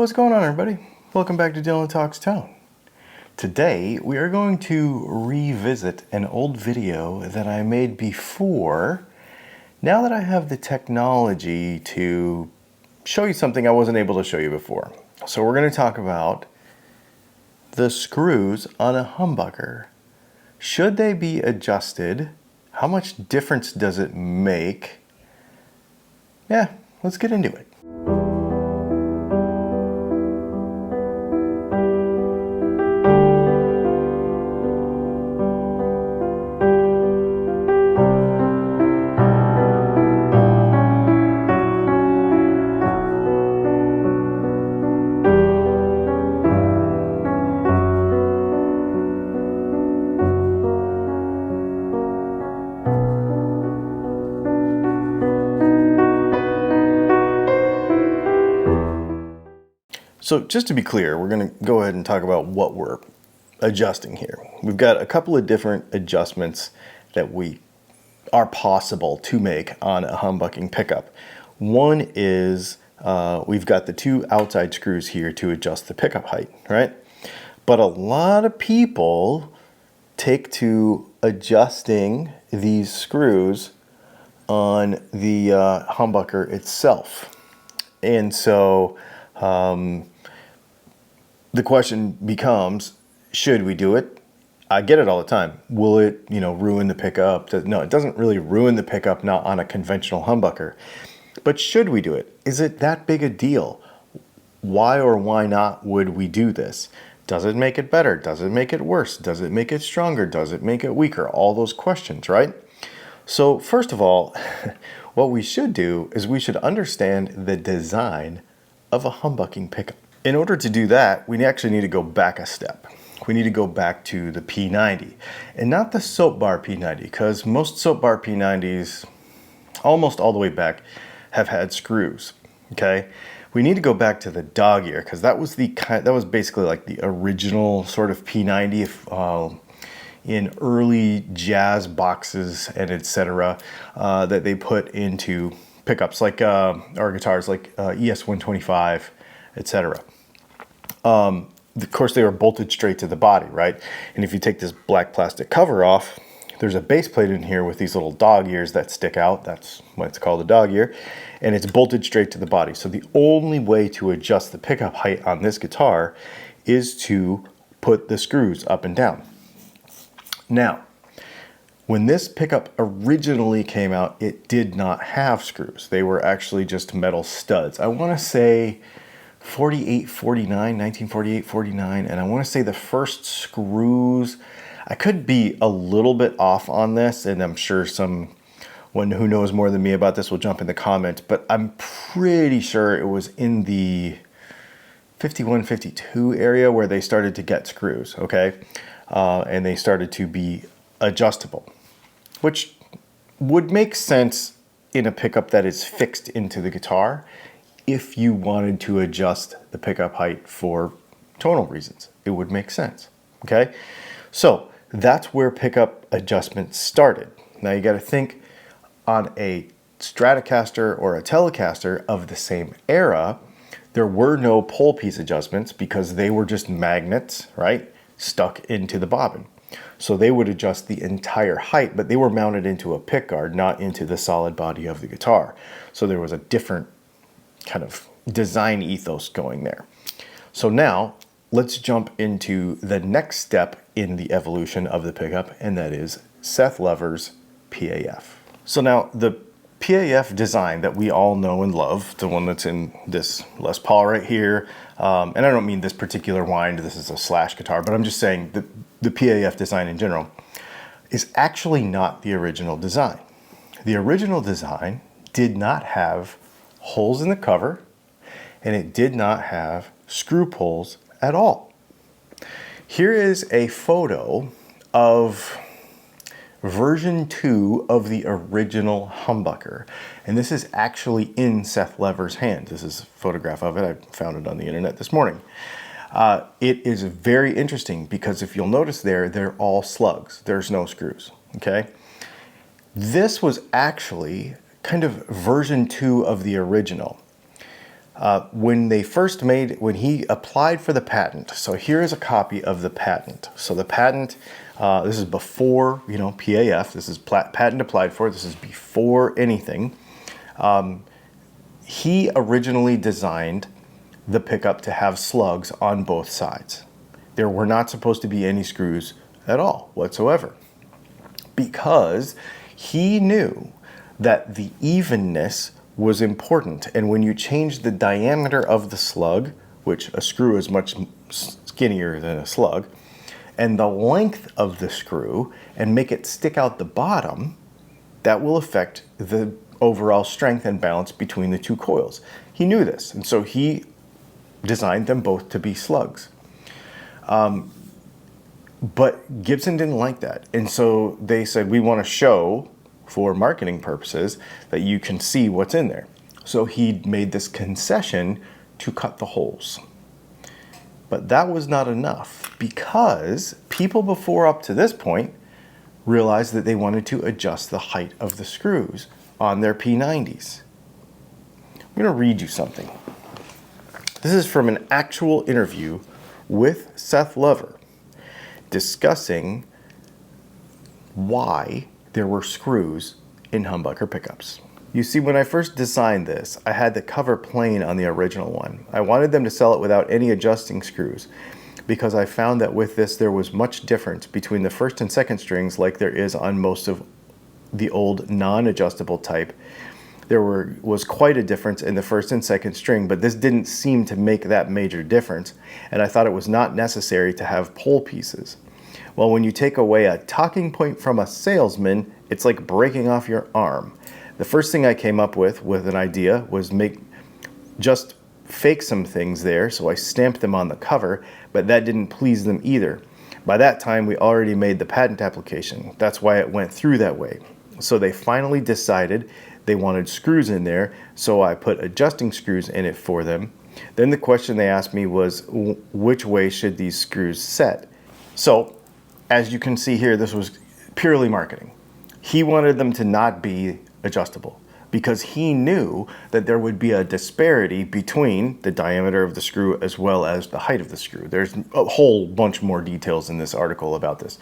What's going on, everybody? Welcome back to Dylan Talks Tone. Today we are going to revisit an old video that I made before, now that I have the technology to show you something I wasn't able to show you before. So we're going to talk about the screws on a humbucker. Should they be adjusted? How much difference does it make? Yeah, let's get into it. So just to be clear, we're going to go ahead and talk about what we're adjusting here. We've got a couple of different adjustments that are possible to make on a humbucking pickup. One is we've got the two outside screws here to adjust the pickup height, right? But a lot of people take to adjusting these screws on the humbucker itself. And so the question becomes, should we do it? I get it all the time. Will it, ruin the pickup? No, it doesn't really ruin the pickup, not on a conventional humbucker. But should we do it? Is it that big a deal? Why or why not would we do this? Does it make it better? Does it make it worse? Does it make it stronger? Does it make it weaker? All those questions, right? So first of all, what we should do is we should understand the design of a humbucking pickup. In order to do that, we actually need to go back a step. We need to go back to the P90, and not the soap bar P90, because most soap bar P90s, almost all the way back, have had screws. Okay, we need to go back to the dog ear, because that was basically like the original sort of P90 in early jazz boxes and etc. That they put into pickups like or guitars like ES-125, etc. Of course, they were bolted straight to the body, right? And if you take this black plastic cover off, there's a base plate in here with these little dog ears that stick out. That's why it's called a dog ear. And it's bolted straight to the body. So the only way to adjust the pickup height on this guitar is to put the screws up and down. Now, when this pickup originally came out, it did not have screws. They were actually just metal studs. I want to say 1948-49, and I want to say the first screws, I could be a little bit off on this, and I'm sure someone who knows more than me about this will jump in the comments, but I'm pretty sure it was in the 51, 52 area where they started to get screws, okay? And they started to be adjustable, which would make sense in a pickup that is fixed into the guitar if you wanted to adjust the pickup height for tonal reasons. It would make sense, okay? So that's where pickup adjustment started. Now you got to think, on a Stratocaster or a Telecaster of the same era, there were no pole piece adjustments because they were just magnets, right, stuck into the bobbin. So they would adjust the entire height, but they were mounted into a pickguard, not into the solid body of the guitar. So there was a different kind of design ethos going there. So now let's jump into the next step in the evolution of the pickup, and that is Seth Lover's PAF. So now the PAF design that we all know and love, the one that's in this Les Paul right here, and I don't mean this particular wind, this is a slash guitar, but I'm just saying the PAF design in general is actually not the original design. The original design did not have holes in the cover, and it did not have screw pulls at all. Here is a photo of version 2 of the original humbucker, and this is actually in Seth Lover's hand. This is a photograph of it. I found it on the internet this morning. It is very interesting because if you'll notice they're all slugs. There's no screws, okay? This was actually kind of version 2 of the original. when he applied for the patent. So here is a copy of the patent. So the patent, this is before, PAF, this is patent applied for, this is before anything. He originally designed the pickup to have slugs on both sides. There were not supposed to be any screws at all whatsoever, because he knew that the evenness was important. And when you change the diameter of the slug, which a screw is much skinnier than a slug, and the length of the screw, and make it stick out the bottom, that will affect the overall strength and balance between the two coils. He knew this, and so he designed them both to be slugs. But Gibson didn't like that, and so they said, we want to show, for marketing purposes, that you can see what's in there. So he made this concession to cut the holes. But that was not enough, because people before up to this point realized that they wanted to adjust the height of the screws on their P90s. I'm going to read you something. This is from an actual interview with Seth Lover discussing why there were screws in humbucker pickups. You see, when I first designed this, I had the cover plain on the original one. I wanted them to sell it without any adjusting screws, because I found that with this there was much difference between the first and second strings, like there is on most of the old non-adjustable type. There was quite a difference in the first and second string, but this didn't seem to make that major difference, and I thought it was not necessary to have pole pieces. Well, when you take away a talking point from a salesman, it's like breaking off your arm. The first thing I came up with an idea was just fake some things there, so I stamped them on the cover, but that didn't please them either. By that time, we already made the patent application. That's why it went through that way. So they finally decided they wanted screws in there, so I put adjusting screws in it for them. Then the question they asked me was, which way should these screws set? So, as you can see here, this was purely marketing. He wanted them to not be adjustable, because he knew that there would be a disparity between the diameter of the screw as well as the height of the screw. There's a whole bunch more details in this article about this.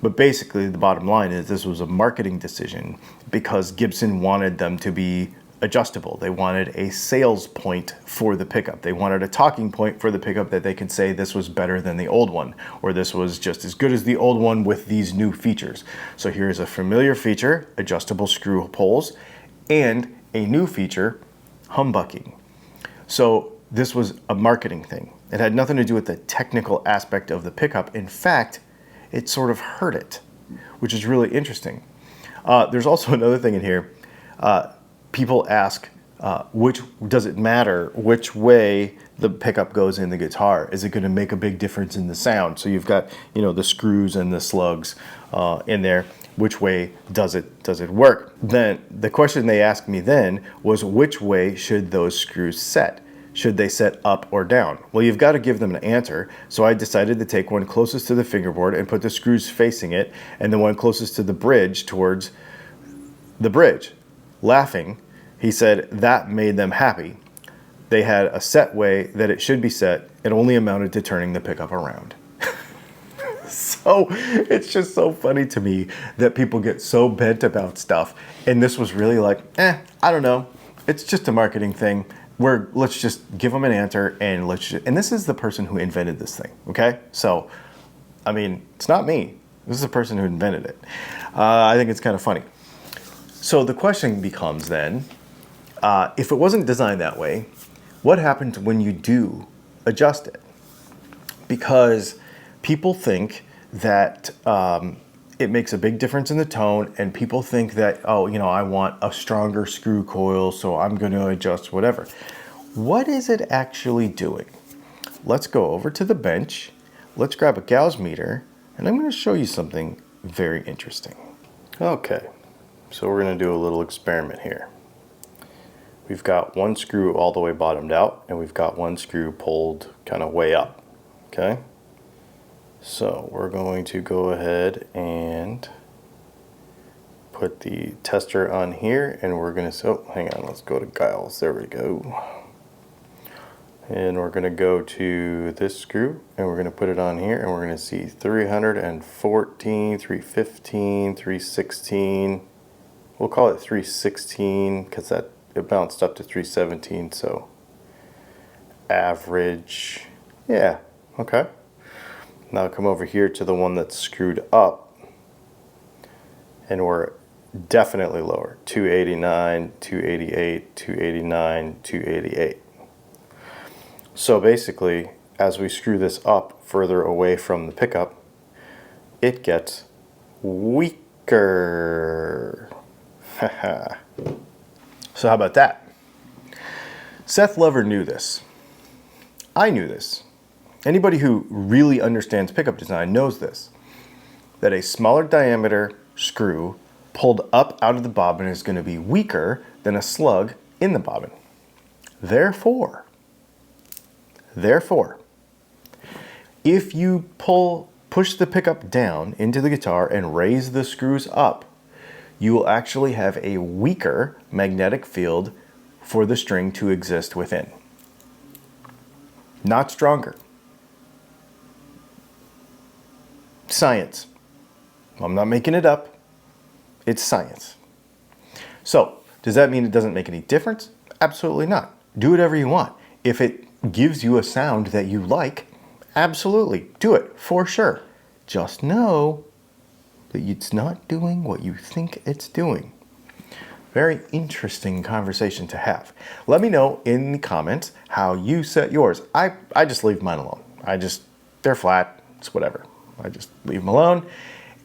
But basically, the bottom line is this was a marketing decision, because Gibson wanted them to be adjustable. They wanted a sales point for the pickup. They wanted a talking point for the pickup that they could say this was better than the old one, or this was just as good as the old one with these new features. So here's a familiar feature, adjustable screw poles, and a new feature, humbucking. So this was a marketing thing. It had nothing to do with the technical aspect of the pickup. In fact, it sort of hurt it, which is really interesting. There's also another thing in here. People ask, does it matter which way the pickup goes in the guitar? Is it going to make a big difference in the sound? So you've got, the screws and the slugs in there. Which way does it work? Then the question they asked me then was, which way should those screws set? Should they set up or down? Well, you've got to give them an answer. So I decided to take one closest to the fingerboard and put the screws facing it, and the one closest to the bridge towards the bridge. Laughing, he said that made them happy. They had a set way that it should be set. It only amounted to turning the pickup around. So it's just so funny to me that people get so bent about stuff. And this was really like, I don't know. It's just a marketing thing. Let's just give them an answer, and and this is the person who invented this thing, okay? So, I mean, it's not me. This is the person who invented it. I think it's kind of funny. So the question becomes then, if it wasn't designed that way, what happens when you do adjust it? Because people think that it makes a big difference in the tone, and people think that, I want a stronger screw coil, so I'm going to adjust whatever. What is it actually doing? Let's go over to the bench. Let's grab a Gauss meter, and I'm going to show you something very interesting. Okay, so we're going to do a little experiment here. We've got one screw all the way bottomed out, and we've got one screw pulled kind of way up, okay? So we're going to go ahead and put the tester on here, and we're going to, hang on, let's go to Giles, there we go. And we're going to go to this screw and we're going to put it on here and we're going to see 314, 315, 316. We'll call it 316 because it bounced up to 317, so average. Yeah, okay. Now come over here to the one that's screwed up and we're definitely lower. 289, 288, 289, 288. So basically, as we screw this up further away from the pickup, it gets weaker. So how about that? Seth Lover knew this. I knew this. Anybody who really understands pickup design knows this. That a smaller diameter screw pulled up out of the bobbin is going to be weaker than a slug in the bobbin. Therefore, if you push the pickup down into the guitar and raise the screws up, you will actually have a weaker magnetic field for the string to exist within. Not stronger. Science. I'm not making it up. It's science. So, does that mean it doesn't make any difference? Absolutely not. Do whatever you want. If it gives you a sound that you like, absolutely do it for sure. Just know that it's not doing what you think it's doing. Very interesting conversation to have. Let me know in the comments how you set yours. I just leave mine alone. They're flat, it's whatever. I just leave them alone.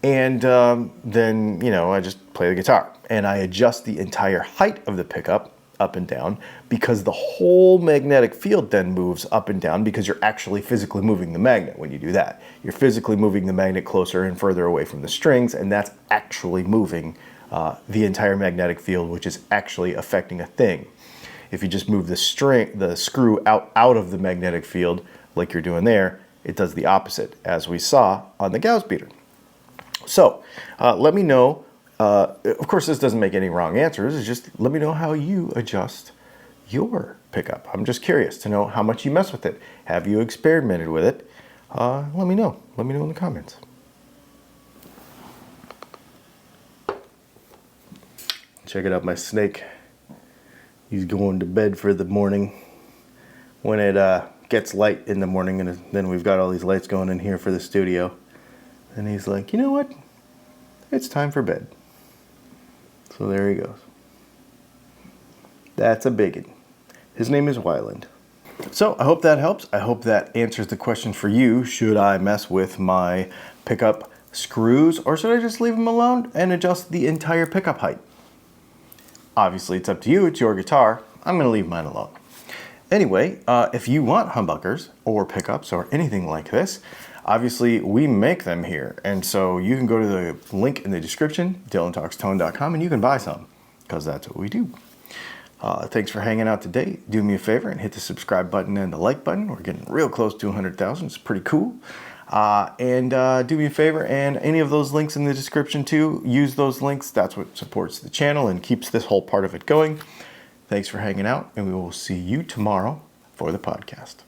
And then, I just play the guitar. And I adjust the entire height of the pickup up and down because the whole magnetic field then moves up and down because you're actually physically moving the magnet when you do that. You're physically moving the magnet closer and further away from the strings, and that's actually moving the entire magnetic field, which is actually affecting a thing. If you just move the screw out of the magnetic field like you're doing there, it does the opposite, as we saw on the Gauss beater. So let me know. Of course, this doesn't make any wrong answers. It's just let me know how you adjust your pickup. I'm just curious to know how much you mess with it. Have you experimented with it? Let me know. Let me know in the comments. Check it out, my snake. He's going to bed for the morning. When it gets light in the morning, and then we've got all these lights going in here for the studio. And he's like, you know what? It's time for bed. So there he goes. That's a biggin. His name is Wyland. So I hope that helps. I hope that answers the question for you. Should I mess with my pickup screws, or should I just leave them alone and adjust the entire pickup height? Obviously, it's up to you. It's your guitar. I'm going to leave mine alone. Anyway, if you want humbuckers or pickups or anything like this, obviously we make them here. And so you can go to the link in the description, dylantalkstone.com, and you can buy some, because that's what we do. Thanks for hanging out today. Do me a favor and hit the subscribe button and the like button. We're getting real close to 100,000. It's pretty cool. And do me a favor, and any of those links in the description too, use those links. That's what supports the channel and keeps this whole part of it going. Thanks for hanging out, and we will see you tomorrow for the podcast.